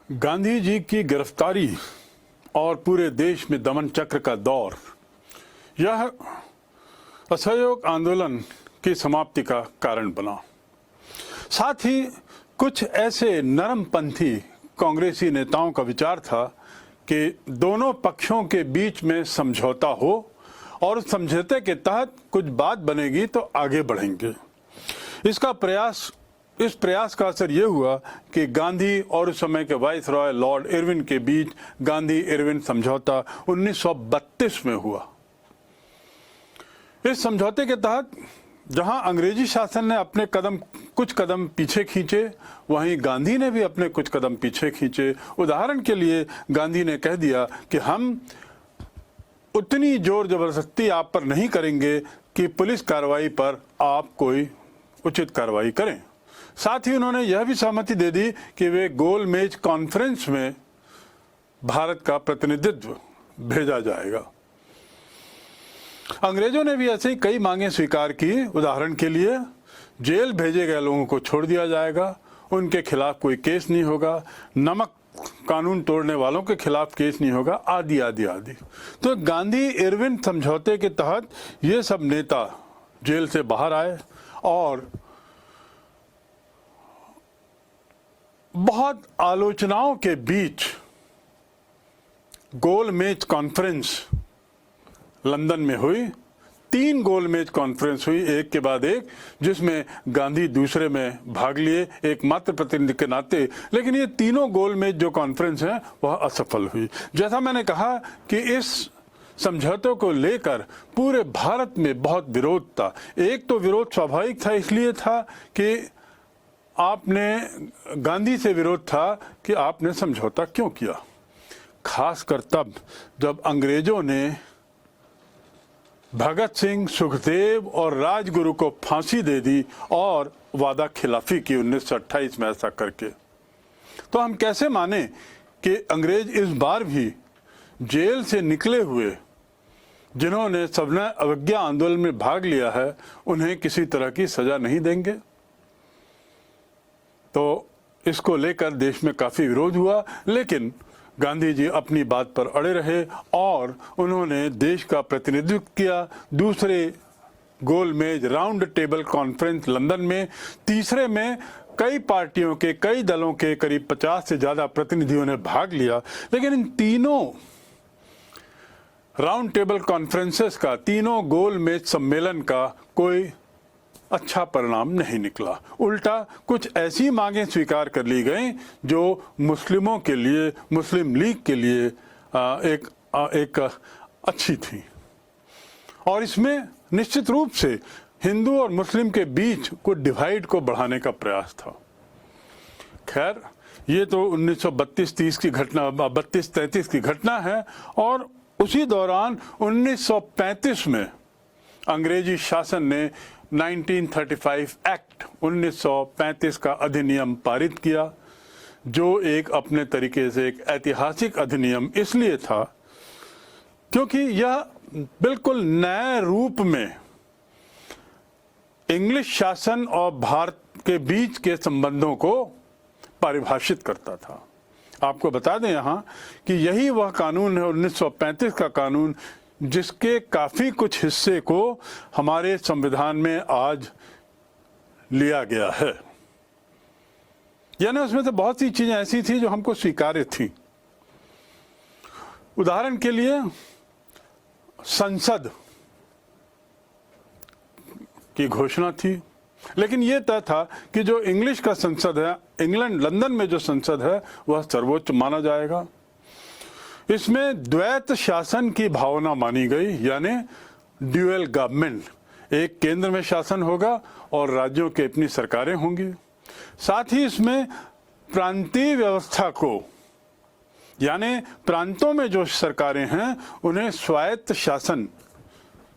गांधी जी की गिरफ्तारी और पूरे देश में दमन चक्र का दौर, यह असहयोग आंदोलन की समाप्ति का कारण बना। साथ ही कुछ ऐसे नरमपंथी कांग्रेसी नेताओं का विचार था कि दोनों पक्षों के बीच में समझौता हो और उस समझौते के तहत कुछ बात बनेगी तो आगे बढ़ेंगे। इस प्रयास का असर यह हुआ कि गांधी और उस समय के वाइसरॉय लॉर्ड इरविन के बीच गांधी इरविन समझौता 1932 में हुआ। इस समझौते के तहत जहां अंग्रेजी शासन ने अपने कुछ कदम पीछे खींचे, वहीं गांधी ने भी अपने कुछ कदम पीछे खींचे। उदाहरण के लिए गांधी ने कह दिया कि हम उतनी जोर जबरदस्ती आप पर नहीं करेंगे कि पुलिस कार्रवाई पर आप कोई उचित कार्रवाई करें। साथ ही उन्होंने यह भी सहमति दे दी कि वे गोलमेज कॉन्फ्रेंस में भारत का प्रतिनिधित्व भेजा जाएगा। अंग्रेजों ने भी ऐसे ही कई मांगे स्वीकार की। उदाहरण के लिए जेल भेजे गए लोगों को छोड़ दिया जाएगा, उनके खिलाफ कोई केस नहीं होगा, नमक कानून तोड़ने वालों के खिलाफ केस नहीं होगा, आदि आदि आदि। तो गांधी इरविन समझौते के तहत ये सब नेता जेल से बाहर आए और बहुत आलोचनाओं के बीच गोलमेज कॉन्फ्रेंस लंदन में हुई। 3 गोलमेज कॉन्फ्रेंस हुई, एक के बाद एक, जिसमें गांधी दूसरे में भाग लिए एकमात्र प्रतिनिधि के नाते। लेकिन ये तीनों गोलमेज जो कॉन्फ्रेंस हैं वह असफल हुई। जैसा मैंने कहा कि इस समझौतों को लेकर पूरे भारत में बहुत विरोध था। एक तो विरोध स्वाभाविक था, इसलिए था कि गांधी से विरोध था कि आपने समझौता क्यों किया, खासकर तब जब अंग्रेजों ने भगत सिंह, सुखदेव और राजगुरु को फांसी दे दी और वादा खिलाफी की 1928 में ऐसा करके। तो हम कैसे माने कि अंग्रेज इस बार भी जेल से निकले हुए जिन्होंने सविनय अवज्ञा आंदोलन में भाग लिया है, उन्हें किसी तरह की सजा नहीं देंगे। तो इसको लेकर देश में काफी विरोध हुआ, लेकिन गांधी जी अपनी बात पर अड़े रहे और उन्होंने देश का प्रतिनिधित्व किया। दूसरे गोलमेज राउंड टेबल कॉन्फ्रेंस लंदन में, तीसरे में कई पार्टियों के, कई दलों के करीब 50 से ज्यादा प्रतिनिधियों ने भाग लिया। लेकिन इन तीनों राउंड टेबल कॉन्फ्रेंसेस का, तीनों गोलमेज सम्मेलन का कोई अच्छा परिणाम नहीं निकला। उल्टा कुछ ऐसी मांगें स्वीकार कर ली गई जो मुस्लिमों के लिए, मुस्लिम लीग के लिए एक अच्छी थी, और इसमें निश्चित रूप से हिंदू और मुस्लिम के बीच को डिवाइड को बढ़ाने का प्रयास था। खैर, ये तो 1932-33 की घटना, 32-33 की घटना है। और उसी दौरान 1935 में अंग्रेजी शासन ने 1935 एक्ट 1935 का अधिनियम पारित किया, जो एक अपने तरीके से एक ऐतिहासिक अधिनियम इसलिए था क्योंकि यह बिल्कुल नए रूप में इंग्लिश शासन और भारत के बीच के संबंधों को परिभाषित करता था। आपको बता दें यहाँ कि यही वह कानून है, 1935 का कानून, जिसके काफी कुछ हिस्से को हमारे संविधान में आज लिया गया है। यानी उसमें से बहुत सी चीजें ऐसी थी जो हमको स्वीकार्य थी। उदाहरण के लिए संसद की घोषणा थी, लेकिन यह तय था कि जो इंग्लिश का संसद है, इंग्लैंड लंदन में जो संसद है, वह सर्वोच्च माना जाएगा। इसमें द्वैत शासन की भावना मानी गई, यानी ड्यूअल गवर्नमेंट, एक केंद्र में शासन होगा और राज्यों की अपनी सरकारें होंगी। साथ ही इसमें प्रांतीय व्यवस्था को, यानी प्रांतों में जो सरकारें हैं उन्हें स्वायत्त शासन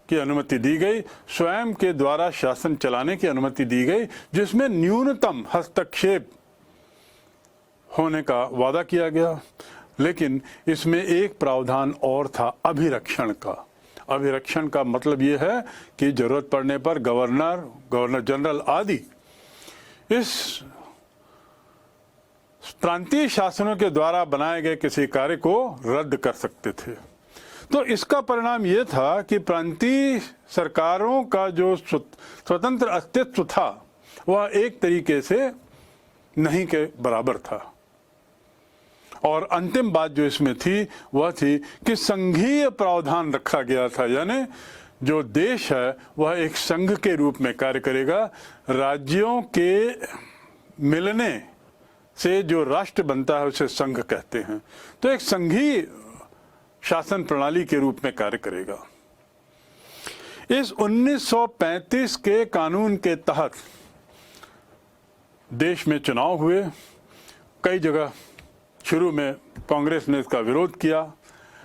की अनुमति दी गई, स्वयं के द्वारा शासन चलाने की अनुमति दी गई, जिसमें न्यूनतम हस्तक्षेप होने का वादा किया गया। लेकिन इसमें एक प्रावधान और था, अभिरक्षण का। अभिरक्षण का मतलब यह है कि जरूरत पड़ने पर गवर्नर जनरल आदि इस प्रांतीय शासनों के द्वारा बनाए गए किसी कार्य को रद्द कर सकते थे। तो इसका परिणाम ये था कि प्रांतीय सरकारों का जो स्वतंत्र अस्तित्व था वह एक तरीके से नहीं के बराबर था। और अंतिम बात जो इसमें थी वह थी कि संघीय प्रावधान रखा गया था, यानी जो देश है वह एक संघ के रूप में कार्य करेगा। राज्यों के मिलने से जो राष्ट्र बनता है उसे संघ कहते हैं। तो एक संघीय शासन प्रणाली के रूप में कार्य करेगा। इस 1935 के कानून के तहत देश में चुनाव हुए। कई जगह शुरू में कांग्रेस ने इसका विरोध किया,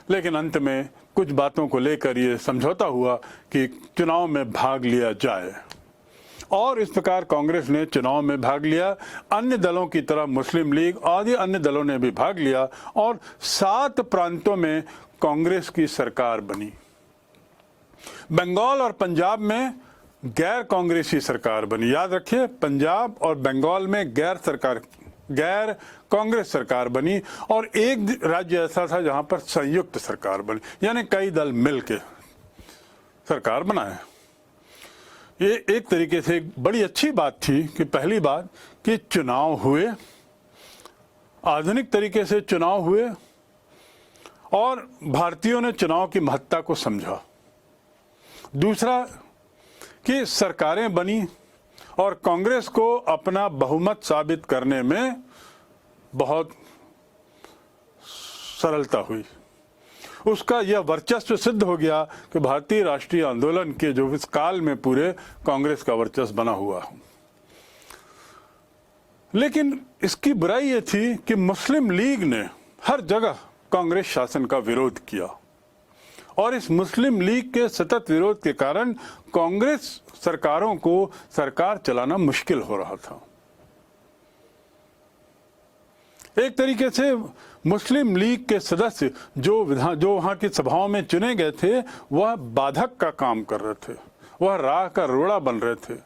लेकिन अंत में कुछ बातों को लेकर ये समझौता हुआ कि चुनाव में भाग लिया जाए, और इस प्रकार कांग्रेस ने चुनाव में भाग लिया। अन्य दलों की तरह मुस्लिम लीग आदि अन्य दलों ने भी भाग लिया और 7 प्रांतों में कांग्रेस की सरकार बनी। बंगाल और पंजाब में गैर कांग्रेसी सरकार बनी। याद रखिए, पंजाब और बंगाल में गैर कांग्रेस सरकार बनी, और एक राज्य ऐसा था जहां पर संयुक्त सरकार बनी, यानी कई दल मिलकर सरकार बनाए। ये एक तरीके से एक बड़ी अच्छी बात थी कि पहली बात कि चुनाव हुए, आधुनिक तरीके से चुनाव हुए, और भारतीयों ने चुनाव की महत्ता को समझा। दूसरा कि सरकारें बनी और कांग्रेस को अपना बहुमत साबित करने में बहुत सरलता हुई। उसका यह वर्चस्व सिद्ध हो गया कि भारतीय राष्ट्रीय आंदोलन के जो इस काल में पूरे कांग्रेस का वर्चस्व बना हुआ। लेकिन इसकी बुराई ये थी कि मुस्लिम लीग ने हर जगह कांग्रेस शासन का विरोध किया, और इस मुस्लिम लीग के सतत विरोध के कारण कांग्रेस सरकारों को सरकार चलाना मुश्किल हो रहा था। एक तरीके से मुस्लिम लीग के सदस्य जो वहां की सभाओं में चुने गए थे वह बाधक का काम कर रहे थे, वह राह का रोड़ा बन रहे थे,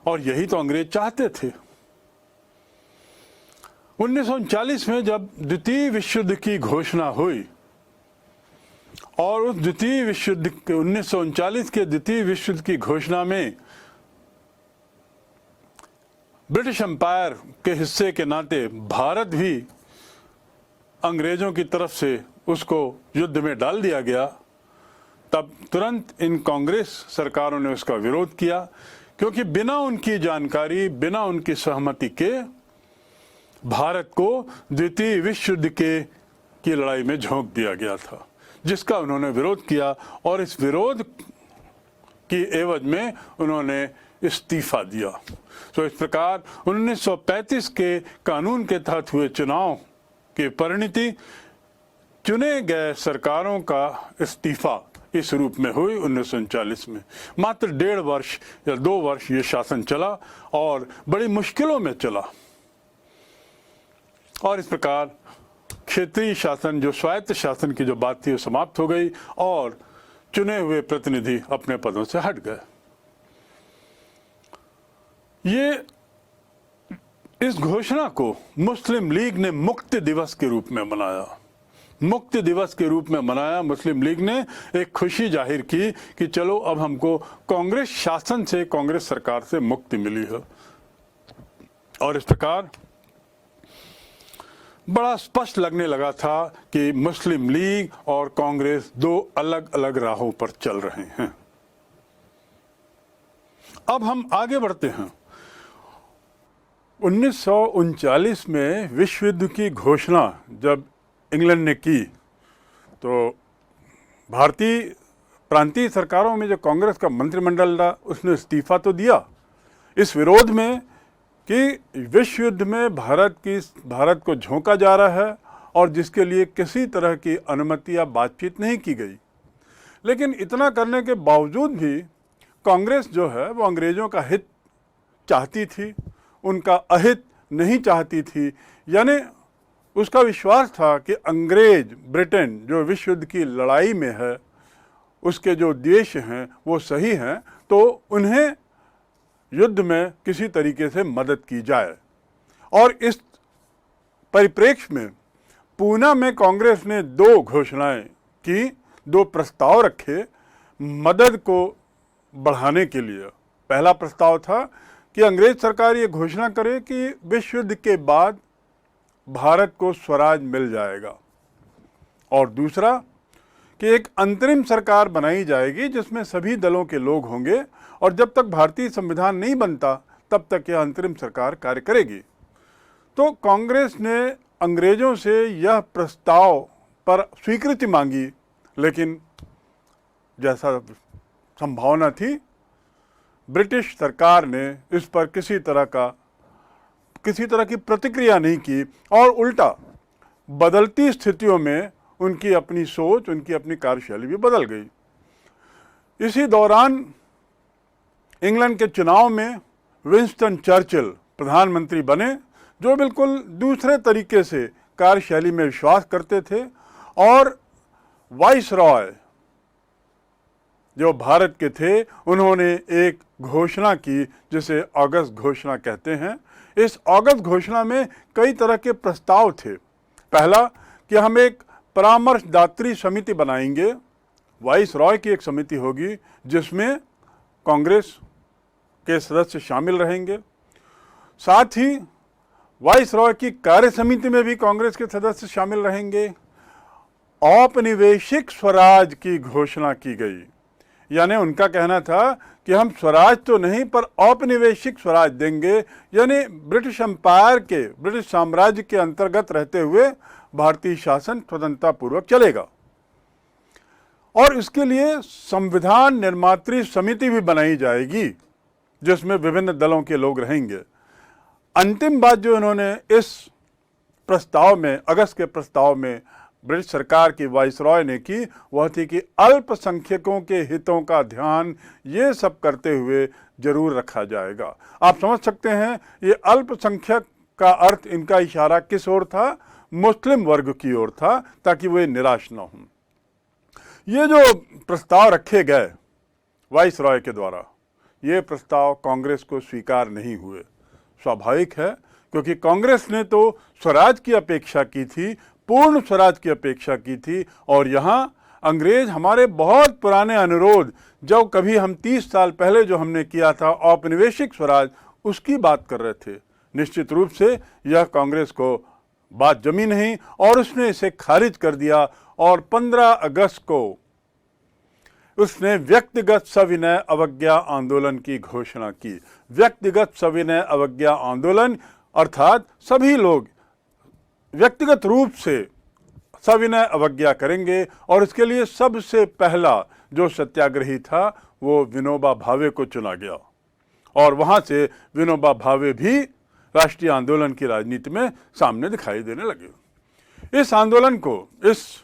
और यही तो अंग्रेज चाहते थे। 1939 में जब द्वितीय विश्व युद्ध की घोषणा हुई, और उस द्वितीय विश्व युद्ध 1939 के द्वितीय विश्व युद्ध की घोषणा में ब्रिटिश एम्पायर के हिस्से के नाते भारत भी अंग्रेजों की तरफ से उसको युद्ध में डाल दिया गया, तब तुरंत इन कांग्रेस सरकारों ने उसका विरोध किया, क्योंकि बिना उनकी जानकारी, बिना उनकी सहमति के भारत को द्वितीय विश्व युद्ध की लड़ाई में झोंक दिया गया था, जिसका उन्होंने विरोध किया, और इस विरोध की एवज में उन्होंने इस्तीफा दिया। तो इस प्रकार 1935 के कानून के तहत हुए चुनाव की परिणति चुने गए सरकारों का इस्तीफा इस रूप में हुई 1939 में। मात्र 1.5 वर्ष या 2 वर्ष ये शासन चला, और बड़ी मुश्किलों में चला, और इस प्रकार क्षेत्रीय शासन, जो स्वायत्त शासन की जो बात थी, वो समाप्त हो गई, और चुने हुए प्रतिनिधि अपने पदों से हट गए। ये इस घोषणा को मुस्लिम लीग ने मुक्ति दिवस के रूप में मनाया। मुक्ति दिवस के रूप में मनाया। मुस्लिम लीग ने एक खुशी जाहिर की कि चलो अब हमको कांग्रेस शासन से, कांग्रेस सरकार से मुक्ति मिली है। और इस प्रकार बड़ा स्पष्ट लगने लगा था कि मुस्लिम लीग और कांग्रेस 2 अलग अलग राहों पर चल रहे हैं। अब हम आगे बढ़ते हैं। 1939 में विश्व युद्ध की घोषणा जब इंग्लैंड ने की, तो भारतीय प्रांतीय सरकारों में जो कांग्रेस का मंत्रिमंडल था उसने इस्तीफा तो दिया इस विरोध में कि विश्व युद्ध में भारत को झोंका जा रहा है, और जिसके लिए किसी तरह की अनुमति या बातचीत नहीं की गई। लेकिन इतना करने के बावजूद भी कांग्रेस जो है वो अंग्रेज़ों का हित चाहती थी, उनका अहित नहीं चाहती थी। यानी उसका विश्वास था कि अंग्रेज, ब्रिटेन जो विश्व युद्ध की लड़ाई में है, उसके जो देश हैं वो सही हैं, तो उन्हें युद्ध में किसी तरीके से मदद की जाए। और इस परिप्रेक्ष्य में पूना में कांग्रेस ने दो घोषणाएं की, दो प्रस्ताव रखे मदद को बढ़ाने के लिए। पहला प्रस्ताव था कि अंग्रेज सरकार ये घोषणा करे कि विश्व युद्ध के बाद भारत को स्वराज मिल जाएगा, और दूसरा कि एक अंतरिम सरकार बनाई जाएगी जिसमें सभी दलों के लोग होंगे, और जब तक भारतीय संविधान नहीं बनता तब तक यह अंतरिम सरकार कार्य करेगी। तो कांग्रेस ने अंग्रेजों से यह प्रस्ताव पर स्वीकृति मांगी, लेकिन जैसा संभावना थी ब्रिटिश सरकार ने इस पर किसी तरह की प्रतिक्रिया नहीं की, और उल्टा बदलती स्थितियों में उनकी अपनी सोच, उनकी अपनी कार्यशैली भी बदल गई। इसी दौरान इंग्लैंड के चुनाव में विंस्टन चर्चिल प्रधानमंत्री बने, जो बिल्कुल दूसरे तरीके से कार्यशैली में विश्वास करते थे, और वाइसरॉय जो भारत के थे उन्होंने एक घोषणा की जिसे अगस्त घोषणा कहते हैं। इस अगस्त घोषणा में कई तरह के प्रस्ताव थे। पहला कि हम एक परामर्शदात्री समिति बनाएंगे, वाइसरॉय की एक समिति होगी जिसमें कांग्रेस के सदस्य शामिल रहेंगे। साथ ही वाइसरॉय की कार्य समिति में भी कांग्रेस के सदस्य शामिल रहेंगे। औपनिवेशिक स्वराज की घोषणा की गई, यानी उनका कहना था कि हम स्वराज तो नहीं पर औपनिवेशिक स्वराज देंगे, यानी ब्रिटिश एम्पायर के, ब्रिटिश साम्राज्य के अंतर्गत रहते हुए भारतीय शासन स्वतंत्रता पूर्वक चलेगा। और इसके लिए संविधान निर्मात्री समिति भी बनाई जाएगी जिसमें विभिन्न दलों के लोग रहेंगे। अंतिम बात जो इन्होंने इस प्रस्ताव में, अगस्त के प्रस्ताव में ब्रिटिश सरकार की वाइसरॉय ने की, वह थी कि अल्पसंख्यकों के हितों का ध्यान ये सब करते हुए जरूर रखा जाएगा। आप समझ सकते हैं ये अल्पसंख्यक का अर्थ, इनका इशारा किस ओर था? मुस्लिम वर्ग की ओर था, ताकि वे निराश न हों। ये जो प्रस्ताव रखे गए वाइसरॉय के द्वारा, ये प्रस्ताव कांग्रेस को स्वीकार नहीं हुए। स्वाभाविक है, क्योंकि कांग्रेस ने तो स्वराज की अपेक्षा की थी, पूर्ण स्वराज की अपेक्षा की थी, और यहाँ अंग्रेज हमारे बहुत पुराने अनुरोध, जो कभी हम 30 साल पहले जो हमने किया था औपनिवेशिक स्वराज, उसकी बात कर रहे थे। निश्चित रूप से यह कांग्रेस को बात जमी नहीं और उसने इसे खारिज कर दिया, और 15 अगस्त को उसने व्यक्तिगत सविनय अवज्ञा आंदोलन की घोषणा की। व्यक्तिगत सविनय अवज्ञा आंदोलन अर्थात सभी लोग व्यक्तिगत रूप से सविनय अवज्ञा करेंगे, और इसके लिए सबसे पहला जो सत्याग्रही था वो विनोबा भावे को चुना गया, और वहां से विनोबा भावे भी राष्ट्रीय आंदोलन की राजनीति में सामने दिखाई देने लगे। इस आंदोलन को, इस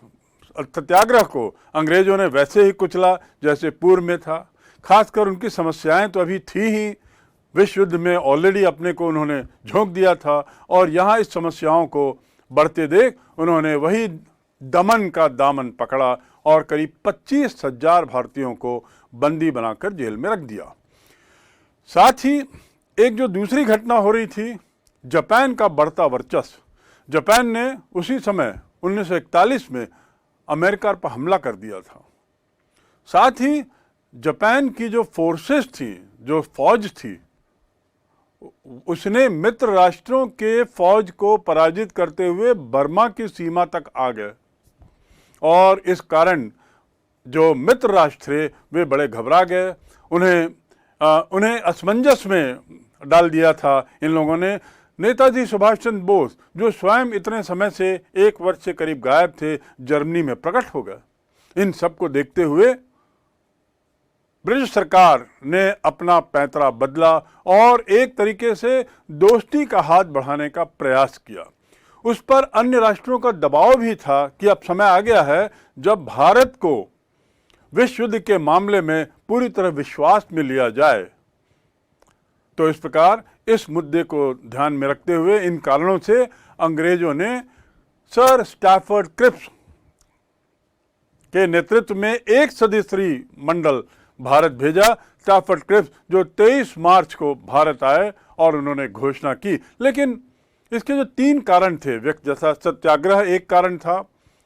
सत्याग्रह को अंग्रेजों ने वैसे ही कुचला जैसे पूर्व में था। खासकर उनकी समस्याएं तो अभी थी ही, विश्व युद्ध में ऑलरेडी अपने को उन्होंने झोंक दिया था, और यहाँ इस समस्याओं को बढ़ते देख उन्होंने वही दमन का दामन पकड़ा और करीब 25,000 भारतीयों को बंदी बनाकर जेल में रख दिया। साथ ही एक जो दूसरी घटना हो रही थी, जापान का बढ़ता वर्चस्व। जापान ने उसी समय 1941 में अमेरिका पर हमला कर दिया था। साथ ही जापान की जो फोर्सेस थी, जो फौज थी, उसने मित्र राष्ट्रों के फौज को पराजित करते हुए बर्मा की सीमा तक आ गए, और इस कारण जो मित्र राष्ट्र थे वे बड़े घबरा गए। उन्हें असमंजस में डाल दिया था इन लोगों ने। नेताजी सुभाष चंद्र बोस, जो स्वयं इतने समय से 1 वर्ष से करीब गायब थे, जर्मनी में प्रकट हो गए। इन सब को देखते हुए ब्रिटिश सरकार ने अपना पैंतरा बदला और एक तरीके से दोस्ती का हाथ बढ़ाने का प्रयास किया। उस पर अन्य राष्ट्रों का दबाव भी था कि अब समय आ गया है जब भारत को विश्व युद्ध के मामले में पूरी तरह विश्वास में लिया जाए। तो इस प्रकार इस मुद्दे को ध्यान में रखते हुए, इन कारणों से अंग्रेजों ने सर स्टैफर्ड क्रिप्स के नेतृत्व में एक सदस्यीय मंडल भारत भेजा। स्टैफर्ड क्रिप्स जो 23 मार्च को भारत आए और उन्होंने घोषणा की, लेकिन इसके जो 3 कारण थे, जैसा सत्याग्रह एक कारण था,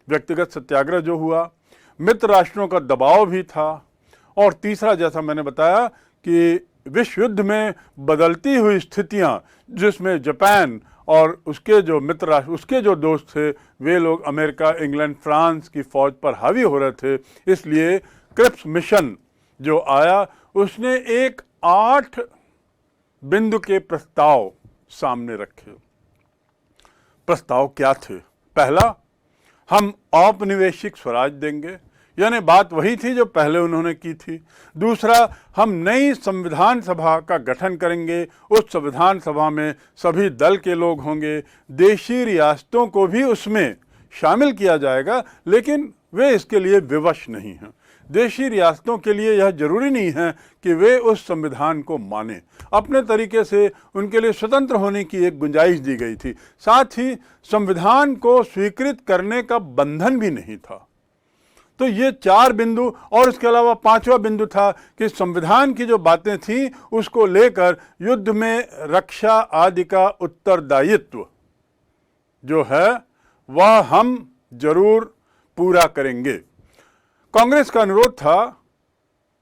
व्यक्तिगत सत्याग्रह जो हुआ, मित्र राष्ट्रों का दबाव भी था, और तीसरा जैसा मैंने बताया कि विश्व युद्ध में बदलती हुई स्थितियां, जिसमें जापान और उसके जो मित्र राष्ट्र, उसके जो दोस्त थे, वे लोग अमेरिका, इंग्लैंड, फ्रांस की फौज पर हावी हो रहे थे। इसलिए क्रिप्स मिशन जो आया उसने एक 8 बिंदु के प्रस्ताव सामने रखे। प्रस्ताव क्या थे? पहला, हम औपनिवेशिक स्वराज देंगे, यानी बात वही थी जो पहले उन्होंने की थी। दूसरा, हम नई संविधान सभा का गठन करेंगे, उस संविधान सभा में सभी दल के लोग होंगे, देशी रियासतों को भी उसमें शामिल किया जाएगा, लेकिन वे इसके लिए विवश नहीं हैं। देशी रियासतों के लिए यह जरूरी नहीं है कि वे उस संविधान को माने, अपने तरीके से उनके लिए स्वतंत्र होने की एक गुंजाइश दी गई थी। साथ ही संविधान को स्वीकृत करने का बंधन भी नहीं था। तो ये 4 बिंदु, और इसके अलावा 5वां बिंदु था कि संविधान की जो बातें थी उसको लेकर युद्ध में रक्षा आदि का उत्तरदायित्व जो है वह हम जरूर पूरा करेंगे। कांग्रेस का अनुरोध था,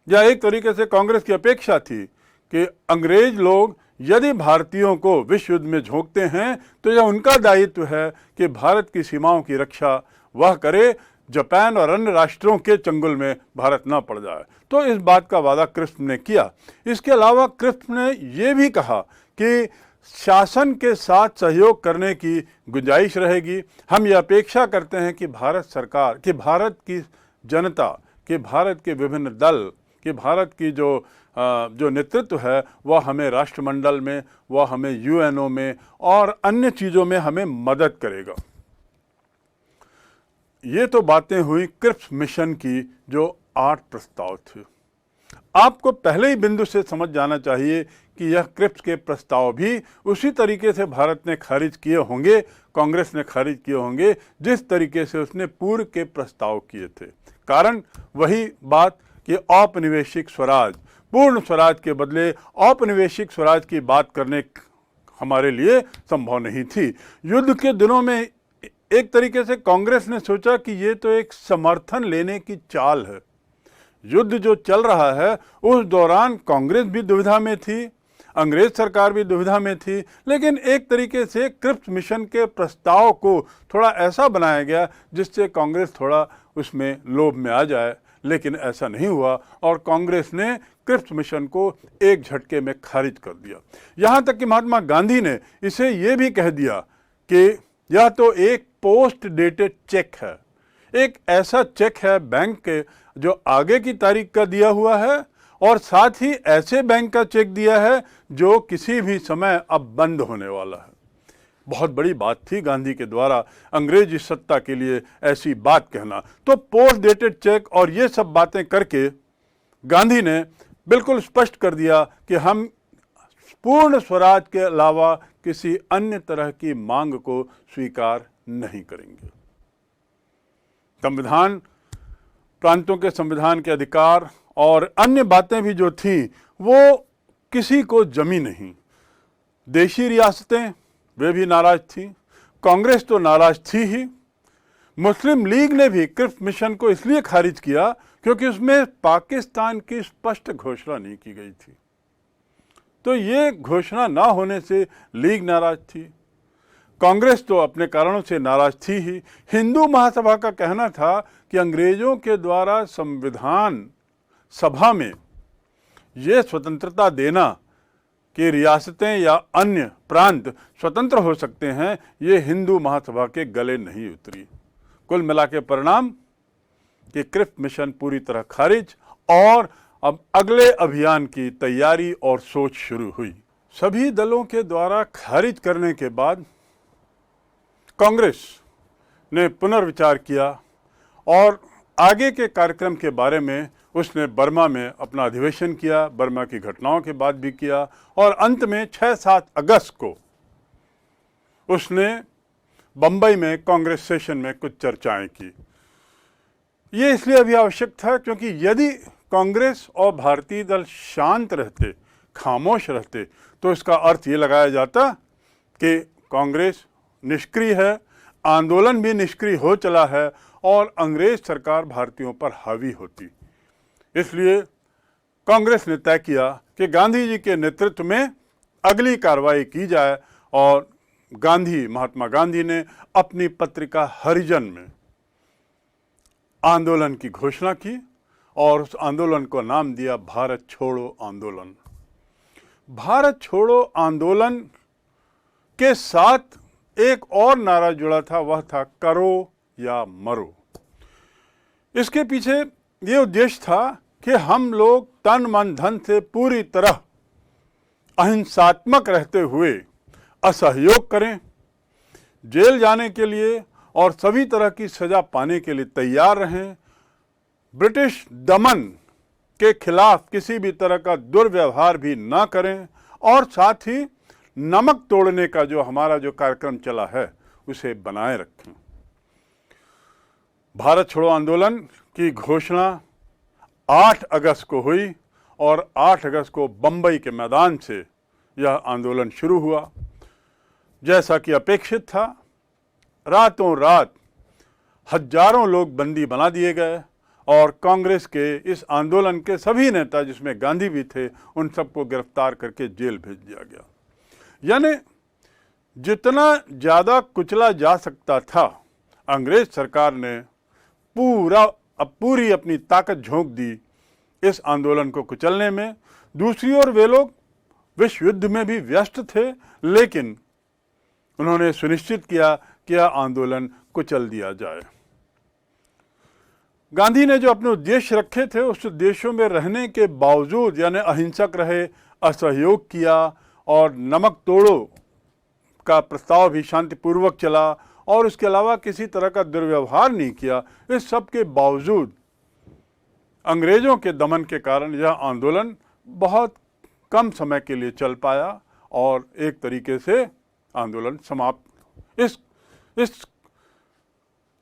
या एक तरीके से कांग्रेस की अपेक्षा थी, कि अंग्रेज लोग यदि भारतीयों को विश्व युद्ध में झोंकते हैं तो यह उनका दायित्व है कि भारत की सीमाओं की रक्षा वह करे, जापान और अन्य राष्ट्रों के चंगुल में भारत ना पड़ जाए। तो इस बात का वादा क्रिप्स ने किया। इसके अलावा क्रिप्स ने यह भी कहा कि शासन के साथ सहयोग करने की गुंजाइश रहेगी। हम ये अपेक्षा करते हैं कि भारत सरकार, कि भारत की जनता, कि भारत के विभिन्न दल, कि भारत की जो नेतृत्व है वह हमें राष्ट्रमंडल में, वह हमें यूएनओ में और अन्य चीज़ों में हमें मदद करेगा। ये तो बातें हुई क्रिप्स मिशन की जो 8 प्रस्ताव थे। आपको पहले ही बिंदु से समझ जाना चाहिए कि यह क्रिप्स के प्रस्ताव भी उसी तरीके से भारत ने खारिज किए होंगे, कांग्रेस ने खारिज किए होंगे, जिस तरीके से उसने पूर्व के प्रस्ताव किए थे। कारण वही बात कि औपनिवेशिक स्वराज, पूर्ण स्वराज के बदले औपनिवेशिक स्वराज की बात करने हमारे लिए संभव नहीं थी। युद्ध के दिनों में एक तरीके से कांग्रेस ने सोचा कि ये तो एक समर्थन लेने की चाल है। युद्ध जो चल रहा है उस दौरान कांग्रेस भी दुविधा में थी, अंग्रेज सरकार भी दुविधा में थी, लेकिन एक तरीके से क्रिप्स मिशन के प्रस्ताव को थोड़ा ऐसा बनाया गया जिससे कांग्रेस थोड़ा उसमें लोभ में आ जाए, लेकिन ऐसा नहीं हुआ और कांग्रेस ने क्रिप्स मिशन को एक झटके में खारिज कर दिया। यहाँ तक कि महात्मा गांधी ने इसे ये भी कह दिया कि यह तो एक पोस्ट डेटेड चेक है, एक ऐसा चेक है बैंक के जो आगे की तारीख का दिया हुआ है, और साथ ही ऐसे बैंक का चेक दिया है जो किसी भी समय अब बंद होने वाला है। बहुत बड़ी बात थी गांधी के द्वारा अंग्रेजी सत्ता के लिए ऐसी बात कहना। तो पोस्ट डेटेड चेक और ये सब बातें करके गांधी ने बिल्कुल स्पष्ट कर दिया कि हम पूर्ण स्वराज के अलावा किसी अन्य तरह की मांग को स्वीकार नहीं करेंगे। संविधान, प्रांतों के संविधान के अधिकार और अन्य बातें भी जो थी वो किसी को जमी नहीं। देशी रियासतें वे भी नाराज थी, कांग्रेस तो नाराज थी ही। मुस्लिम लीग ने भी क्रिप्स मिशन को इसलिए खारिज किया क्योंकि उसमें पाकिस्तान की स्पष्ट घोषणा नहीं की गई थी। तो ये घोषणा ना होने से लीग नाराज थी, कांग्रेस तो अपने कारणों से नाराज थी ही। हिंदू महासभा का कहना था कि अंग्रेजों के द्वारा संविधान सभा में ये स्वतंत्रता देना कि रियासतें या अन्य प्रांत स्वतंत्र हो सकते हैं, ये हिंदू महासभा के गले नहीं उतरी। कुल मिला के परिणाम कि क्रिप्स मिशन पूरी तरह खारिज, और अब अगले अभियान की तैयारी और सोच शुरू हुई। सभी दलों के द्वारा खारिज करने के बाद कांग्रेस ने पुनर्विचार किया और आगे के कार्यक्रम के बारे में उसने बर्मा में अपना अधिवेशन किया, बर्मा की घटनाओं के बाद भी किया, और अंत में 6-7 अगस्त को उसने बंबई में कांग्रेस सेशन में कुछ चर्चाएं की। ये इसलिए अभी आवश्यक था क्योंकि यदि कांग्रेस और भारतीय दल शांत रहते, खामोश रहते, तो इसका अर्थ ये लगाया जाता कि कांग्रेस निष्क्रिय है, आंदोलन भी निष्क्रिय हो चला है और अंग्रेज सरकार भारतीयों पर हावी होती। इसलिए कांग्रेस ने तय किया कि गांधी जी के नेतृत्व में अगली कार्रवाई की जाए और महात्मा गांधी ने अपनी पत्रिका हरिजन में आंदोलन की घोषणा की और उस आंदोलन को नाम दिया भारत छोड़ो आंदोलन। भारत छोड़ो आंदोलन के साथ एक और नारा जुड़ा था, वह था करो या मरो। इसके पीछे ये उद्देश्य था कि हम लोग तन मन धन से पूरी तरह अहिंसात्मक रहते हुए असहयोग करें, जेल जाने के लिए और सभी तरह की सजा पाने के लिए तैयार रहें, ब्रिटिश दमन के खिलाफ किसी भी तरह का दुर्व्यवहार भी ना करें और साथ ही नमक तोड़ने का जो हमारा जो कार्यक्रम चला है उसे बनाए रखें। भारत छोड़ो आंदोलन की घोषणा 8 अगस्त को हुई और 8 अगस्त को बंबई के मैदान से यह आंदोलन शुरू हुआ। जैसा कि अपेक्षित था, रातों रात हजारों लोग बंदी बना दिए गए और कांग्रेस के इस आंदोलन के सभी नेता, जिसमें गांधी भी थे, उन सबको गिरफ्तार करके जेल भेज दिया गया। यानी जितना ज़्यादा कुचला जा सकता था, अंग्रेज सरकार ने पूरी अपनी ताकत झोंक दी इस आंदोलन को कुचलने में। दूसरी ओर वे लोग विश्व युद्ध में भी व्यस्त थे, लेकिन उन्होंने सुनिश्चित किया कि यह आंदोलन कुचल दिया जाए। गांधी ने जो अपने उद्देश्य रखे थे, उस उद्देश्यों में रहने के बावजूद, यानी अहिंसक रहे, असहयोग किया और नमक तोड़ो का प्रस्ताव भी शांतिपूर्वक चला और उसके अलावा किसी तरह का दुर्व्यवहार नहीं किया। इस सब के बावजूद अंग्रेजों के दमन के कारण यह आंदोलन बहुत कम समय के लिए चल पाया और एक तरीके से आंदोलन समाप्त, इस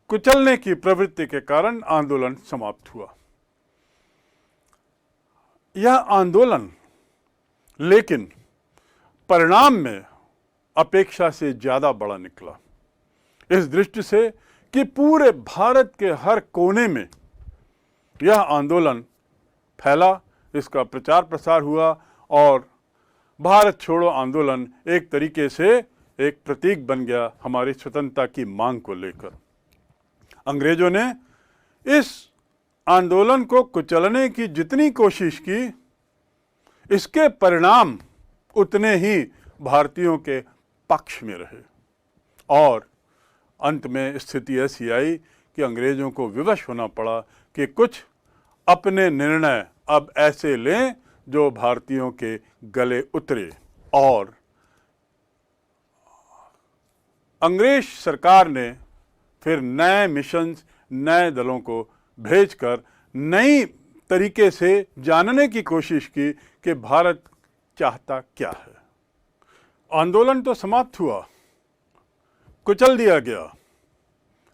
कुचलने की प्रवृत्ति के कारण आंदोलन समाप्त हुआ। यह आंदोलन लेकिन परिणाम में अपेक्षा से ज़्यादा बड़ा निकला, इस दृष्टि से कि पूरे भारत के हर कोने में यह आंदोलन फैला, इसका प्रचार प्रसार हुआ और भारत छोड़ो आंदोलन एक तरीके से एक प्रतीक बन गया हमारी स्वतंत्रता की मांग को लेकर। अंग्रेजों ने इस आंदोलन को कुचलने की जितनी कोशिश की, इसके परिणाम उतने ही भारतीयों के पक्ष में रहे और अंत में स्थिति ऐसी आई कि अंग्रेजों को विवश होना पड़ा कि कुछ अपने निर्णय अब ऐसे लें जो भारतीयों के गले उतरे। और अंग्रेज सरकार ने फिर नए मिशंस, नए दलों को भेजकर नई तरीके से जानने की कोशिश की कि भारत चाहता क्या है। आंदोलन तो समाप्त हुआ, कुचल दिया गया,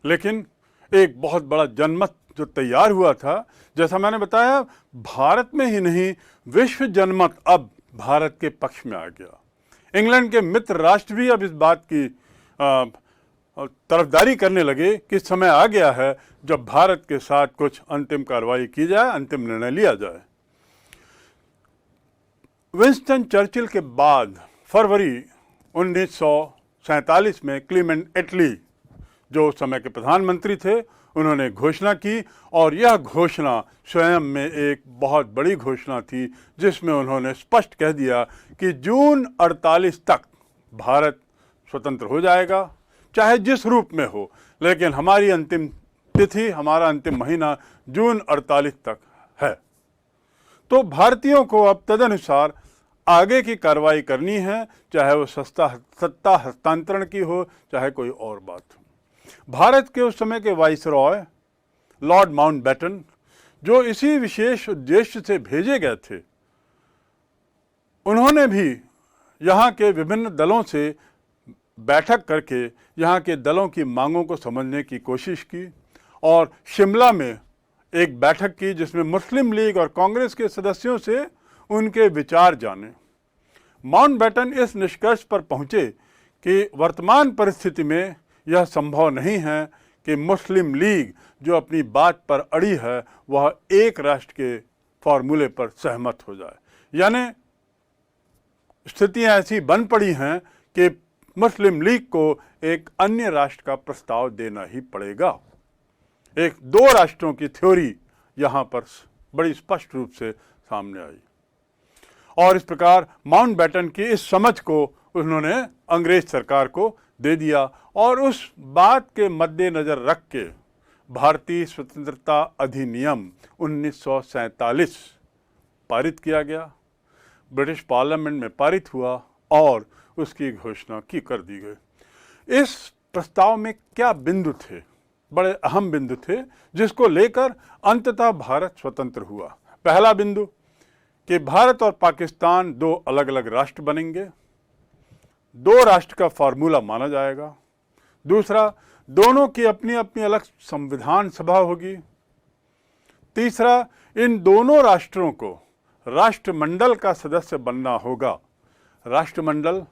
लेकिन एक बहुत बड़ा जनमत जो तैयार हुआ था, जैसा मैंने बताया, भारत में ही नहीं विश्व जनमत अब भारत के पक्ष में आ गया। इंग्लैंड के मित्र राष्ट्र भी अब इस बात की तरफदारी करने लगे कि समय आ गया है जब भारत के साथ कुछ अंतिम कार्रवाई की जाए, अंतिम निर्णय लिया जाए। विंस्टन चर्चिल के बाद फरवरी 1947 में क्लीमेंट एटली, जो उस समय के प्रधानमंत्री थे, उन्होंने घोषणा की और यह घोषणा स्वयं में एक बहुत बड़ी घोषणा थी, जिसमें उन्होंने स्पष्ट कह दिया कि जून 48 तक भारत स्वतंत्र हो जाएगा, चाहे जिस रूप में हो, लेकिन हमारी अंतिम तिथि, हमारा अंतिम महीना जून 48 तक है। तो भारतीयों को अब तदनुसार आगे की कार्रवाई करनी है, चाहे वो सत्ता हस्तांतरण की हो, चाहे कोई और बात हो। भारत के उस समय के वाइसरॉय लॉर्ड माउंटबेटन, जो इसी विशेष उद्देश्य से भेजे गए थे, उन्होंने भी यहाँ के विभिन्न दलों से बैठक करके यहाँ के दलों की मांगों को समझने की कोशिश की और शिमला में एक बैठक की जिसमें मुस्लिम लीग और कांग्रेस के सदस्यों से उनके विचार जाने। माउंटबेटन इस निष्कर्ष पर पहुँचे कि वर्तमान परिस्थिति में यह संभव नहीं है कि मुस्लिम लीग जो अपनी बात पर अड़ी है वह एक राष्ट्र के फॉर्मूले पर सहमत हो जाए। यानी स्थितियां ऐसी बन पड़ी हैं कि मुस्लिम लीग को एक अन्य राष्ट्र का प्रस्ताव देना ही पड़ेगा। एक दो राष्ट्रों की थ्योरी यहाँ पर बड़ी स्पष्ट रूप से सामने आई और इस प्रकार माउंटबेटन की इस समझ को उन्होंने अंग्रेज सरकार को दे दिया और उस बात के मद्देनजर रख के भारतीय स्वतंत्रता अधिनियम 1947 पारित किया गया, ब्रिटिश पार्लियामेंट में पारित हुआ और उसकी घोषणा की कर दी गई। इस प्रस्ताव में क्या बिंदु थे, बड़े अहम बिंदु थे जिसको लेकर अंततः भारत स्वतंत्र हुआ। पहला बिंदु कि भारत और पाकिस्तान दो अलग अलग राष्ट्र बनेंगे, दो राष्ट्र का फॉर्मूला माना जाएगा। दूसरा, दोनों की अपनी अपनी अलग संविधान सभा होगी। तीसरा, इन दोनों राष्ट्रों को राष्ट्रमंडल का सदस्य बनना होगा। राष्ट्रमंडल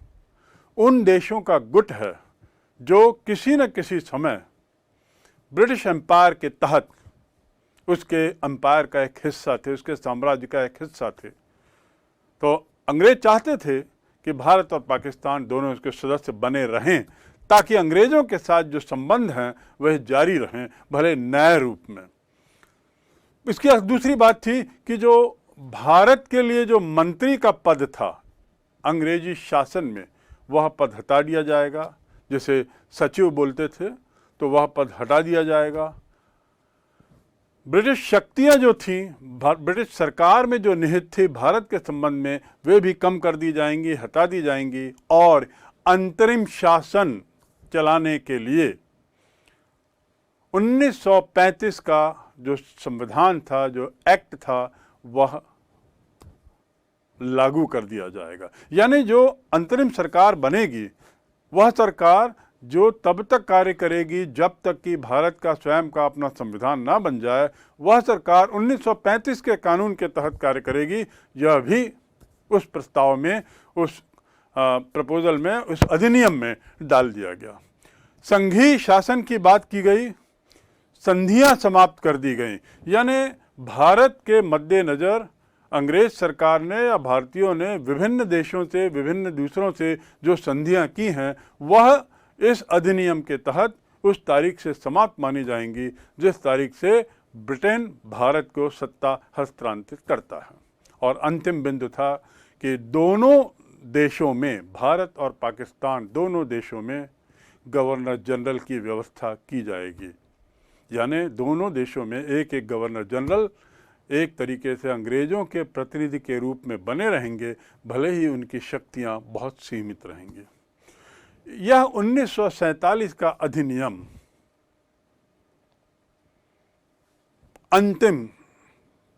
उन देशों का गुट है जो किसी न किसी समय ब्रिटिश एम्पायर के तहत उसके एम्पायर का एक हिस्सा थे, उसके साम्राज्य का एक हिस्सा थे। तो अंग्रेज चाहते थे कि भारत और पाकिस्तान दोनों उसके सदस्य बने रहें ताकि अंग्रेजों के साथ जो संबंध हैं वह जारी रहें, भले नए रूप में। इसकी दूसरी बात थी कि जो भारत के लिए जो मंत्री का पद था अंग्रेजी शासन में, वह पद हटा दिया जाएगा। जैसे सचिव बोलते थे तो वह पद हटा दिया जाएगा। ब्रिटिश शक्तियां जो थीं ब्रिटिश सरकार में जो निहित थी भारत के संबंध में, वे भी कम कर दी जाएंगी, हटा दी जाएंगी और अंतरिम शासन चलाने के लिए 1935 का जो संविधान था, जो एक्ट था, वह लागू कर दिया जाएगा। यानी जो अंतरिम सरकार बनेगी वह सरकार जो तब तक कार्य करेगी जब तक कि भारत का स्वयं का अपना संविधान ना बन जाए, वह सरकार 1935 के कानून के तहत कार्य करेगी। यह भी उस प्रस्ताव में, उस प्रपोजल में, उस अधिनियम में डाल दिया गया। संघीय शासन की बात की गई, संधियां समाप्त कर दी गई। यानी भारत के मद्देनजर अंग्रेज सरकार ने या भारतीयों ने विभिन्न देशों से, विभिन्न दूसरों से जो संधियां की हैं वह इस अधिनियम के तहत उस तारीख से समाप्त मानी जाएंगी जिस तारीख से ब्रिटेन भारत को सत्ता हस्तांतरित करता है। और अंतिम बिंदु था कि दोनों देशों में, भारत और पाकिस्तान दोनों देशों में गवर्नर जनरल की व्यवस्था की जाएगी। यानी दोनों देशों में एक एक गवर्नर जनरल एक तरीके से अंग्रेज़ों के प्रतिनिधि के रूप में बने रहेंगे, भले ही उनकी शक्तियां बहुत सीमित रहेंगी। यह 1947 का अधिनियम अंतिम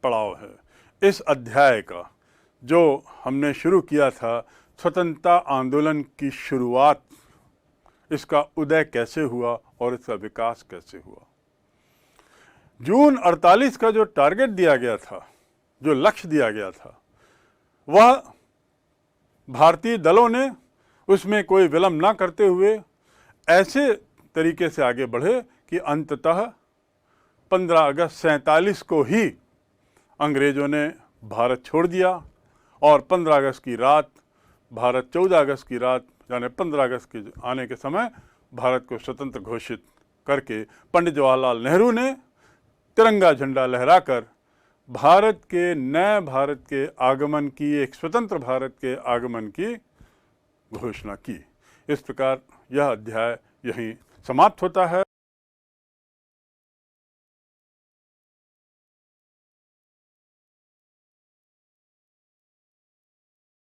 पड़ाव है इस अध्याय का, जो हमने शुरू किया था। स्वतंत्रता आंदोलन की शुरुआत, इसका उदय कैसे हुआ और इसका विकास कैसे हुआ। जून 48 का जो टारगेट दिया गया था, जो लक्ष्य दिया गया था, वह भारतीय दलों ने उसमें कोई विलंब ना करते हुए ऐसे तरीके से आगे बढ़े कि अंततः 15 अगस्त 47 को ही अंग्रेज़ों ने भारत छोड़ दिया और 15 अगस्त की रात, भारत 14 अगस्त की रात यानी 15 अगस्त के आने के समय भारत को स्वतंत्र घोषित करके पंडित जवाहरलाल नेहरू ने तिरंगा झंडा लहराकर भारत के नए भारत के आगमन की, एक स्वतंत्र भारत के आगमन की घोषणा की। इस प्रकार यह अध्याय यहीं समाप्त होता है।